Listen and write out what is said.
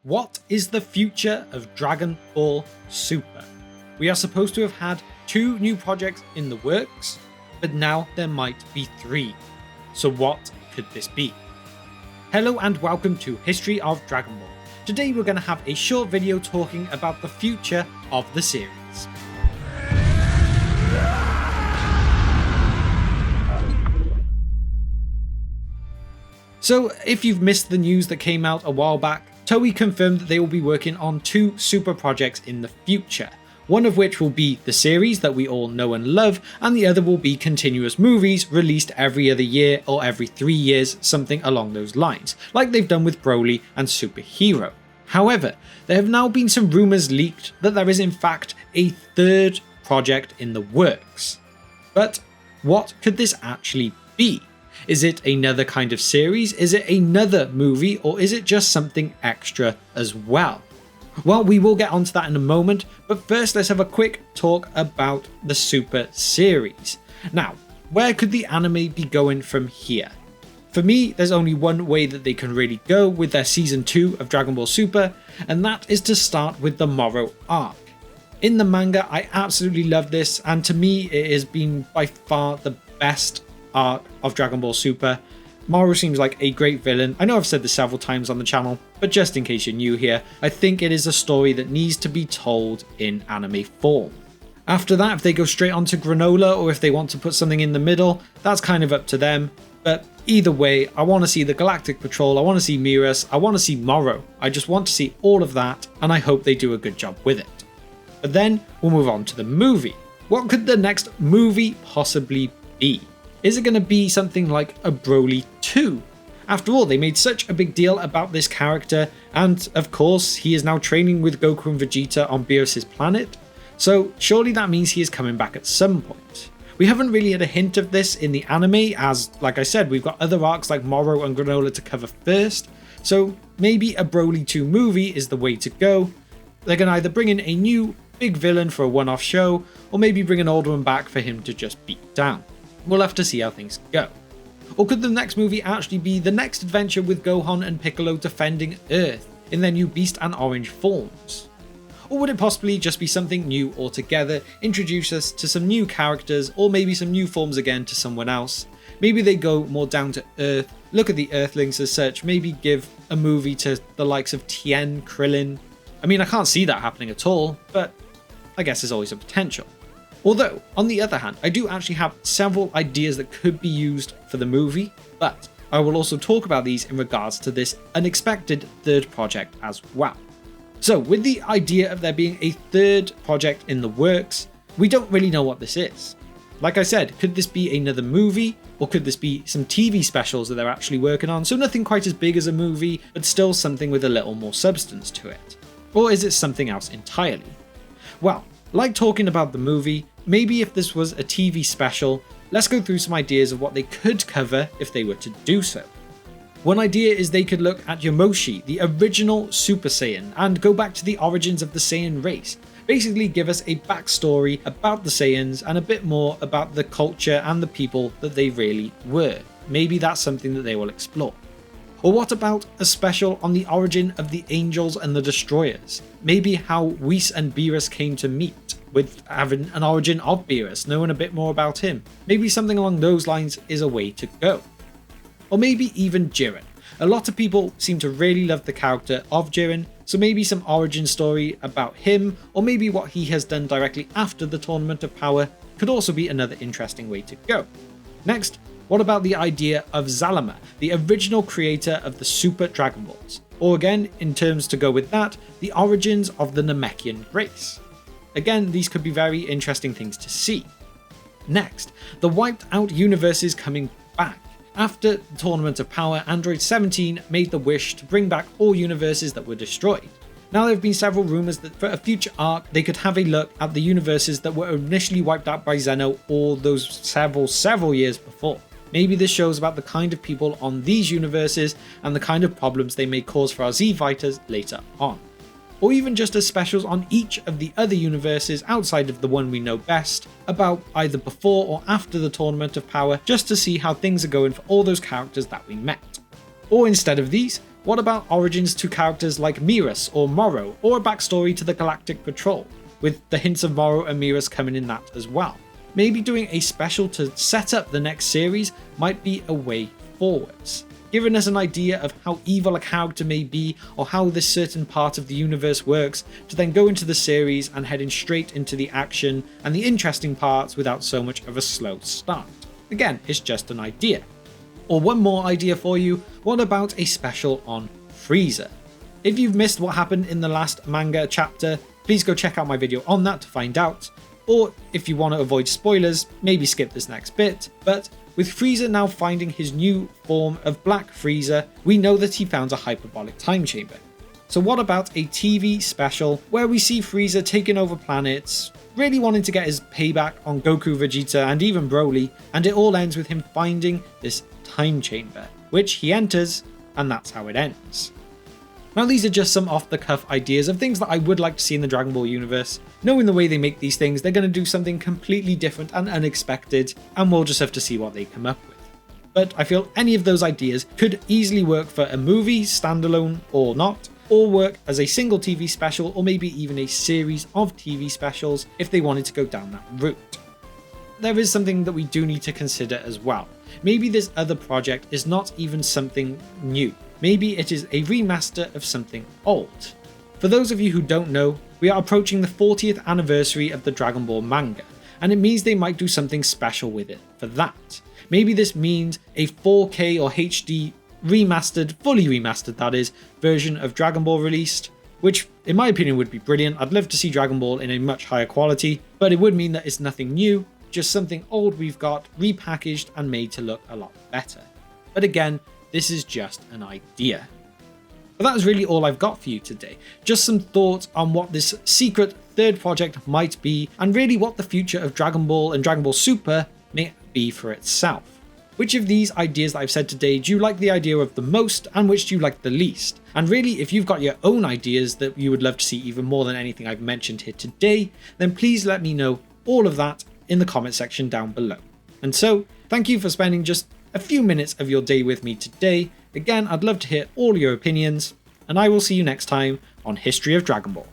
What is the future of Dragon Ball Super? We are supposed to have had 2 new projects in the works, but now there might be 3. So what could this be? Hello and welcome to History of Dragon Ball. Today we're going to have a short video talking about the future of the series. So if you've missed the news that came out a while back, Toei confirmed that they will be working on 2 super projects in the future, one of which will be the series that we all know and love, and the other will be continuous movies released every other year or every 3 years, something along those lines, like they've done with Broly and Super Hero. However, there have now been some rumours leaked that there is in fact a 3rd project in the works. But what could this actually be? Is it another kind of series? Is it another movie? Or is it just something extra as well? Well, we will get onto that in a moment, but first let's have a quick talk about the Super series. Now, where could the anime be going from here? For me, there's only one way that they can really go with their Season 2 of Dragon Ball Super, and that is to start with the Morrow arc. In the manga, I absolutely love this, and to me it has been by far the best arc of Dragon Ball Super. Morrow seems like a great villain. I know I've said this several times on the channel, but just in case you're new here, I think it is a story that needs to be told in anime form. After that, if they go straight onto Granola or if they want to put something in the middle, that's kind of up to them. But either way, I want to see the Galactic Patrol, I want to see Miras, I want to see Morrow. I just want to see all of that, and I hope they do a good job with it. But then we'll move on to the movie. What could the next movie possibly be? Is it going to be something like a Broly 2? After all, they made such a big deal about this character, and of course he is now training with Goku and Vegeta on Beerus' planet, so surely that means he is coming back at some point. We haven't really had a hint of this in the anime, as like I said, we've got other arcs like Morrow and Granola to cover first, so maybe a Broly 2 movie is the way to go. They're going to either bring in a new big villain for a one-off show, or maybe bring an old one back for him to just beat down. We'll have to see how things go. Or could the next movie actually be the next adventure with Gohan and Piccolo defending Earth in their new Beast and Orange forms? Or would it possibly just be something new altogether, introduce us to some new characters or maybe some new forms again to someone else? Maybe they go more down to Earth, look at the Earthlings as such, maybe give a movie to the likes of Tien, Krillin. I mean, I can't see that happening at all, but I guess there's always a potential. Although, on the other hand, I do actually have several ideas that could be used for the movie, but I will also talk about these in regards to this unexpected 3rd project as well. So, with the idea of there being a 3rd project in the works, we don't really know what this is. Like I said, could this be another movie, or could this be some TV specials that they're actually working on, so nothing quite as big as a movie, but still something with a little more substance to it? Or is it something else entirely? Well, like talking about the movie, maybe if this was a TV special, let's go through some ideas of what they could cover if they were to do so. One idea is they could look at Yamoshi, the original Super Saiyan, and go back to the origins of the Saiyan race. Basically give us a backstory about the Saiyans and a bit more about the culture and the people that they really were. Maybe that's something that they will explore. Or what about a special on the origin of the Angels and the Destroyers? Maybe how Whis and Beerus came to meet, with having an origin of Beerus, knowing a bit more about him. Maybe something along those lines is a way to go. Or maybe even Jiren. A lot of people seem to really love the character of Jiren, so maybe some origin story about him, or maybe what he has done directly after the Tournament of Power could also be another interesting way to go. Next, what about the idea of Zalama, the original creator of the Super Dragon Balls? Or again, in terms to go with that, the origins of the Namekian race. Again, these could be very interesting things to see. Next, the wiped out universes coming back. After the Tournament of Power, Android 17 made the wish to bring back all universes that were destroyed. Now there have been several rumours that for a future arc, they could have a look at the universes that were initially wiped out by Zeno all those several years before. Maybe this shows about the kind of people on these universes and the kind of problems they may cause for our Z-Fighters later on. Or even just as specials on each of the other universes outside of the one we know best, about either before or after the Tournament of Power, just to see how things are going for all those characters that we met. Or instead of these, What about origins to characters like Miras or Morrow, or a backstory to the Galactic Patrol, with the hints of Morrow and Miras coming in that as well? Maybe doing a special to set up the next series might be a way forwards, giving us an idea of how evil a character may be or how this certain part of the universe works, to then go into the series and heading straight into the action and the interesting parts without so much of a slow start. Again, it's just an idea. Or one more idea for you, what about a special on Frieza? If you've missed what happened in the last manga chapter, please go check out my video on that to find out. Or if you want to avoid spoilers, maybe skip this next bit. But with Frieza now finding his new form of Black Frieza, we know that he found a hyperbolic time chamber. So what about a TV special where we see Frieza taking over planets, really wanting to get his payback on Goku, Vegeta and even Broly, and it all ends with him finding this time chamber, which he enters, and that's how it ends. Now these are just some off the cuff ideas of things that I would like to see in the Dragon Ball universe. Knowing the way they make these things, they're going to do something completely different and unexpected, and we'll just have to see what they come up with. But I feel any of those ideas could easily work for a movie, standalone or not, or work as a single TV special, or maybe even a series of TV specials if they wanted to go down that route. There is something that we do need to consider as well. Maybe this other project is not even something new. Maybe it is a remaster of something old. For those of you who don't know, we are approaching the 40th anniversary of the Dragon Ball manga, and it means they might do something special with it for that. Maybe this means a 4K or HD remastered, fully remastered that is, version of Dragon Ball released, which in my opinion would be brilliant. I'd love to see Dragon Ball in a much higher quality, but it would mean that it's nothing new, just something old we've got repackaged and made to look a lot better. But again, this is just an idea. But that is really all I've got for you today. Just some thoughts on what this secret third project might be, and really what the future of Dragon Ball and Dragon Ball Super may be for itself. Which of these ideas that I've said today do you like the idea of the most, and which do you like the least? And really, if you've got your own ideas that you would love to see even more than anything I've mentioned here today, then please let me know all of that in the comment section down below. And so, thank you for spending just a few minutes of your day with me today. Again, I'd love to hear all your opinions, and I will see you next time on History of Dragon Ball.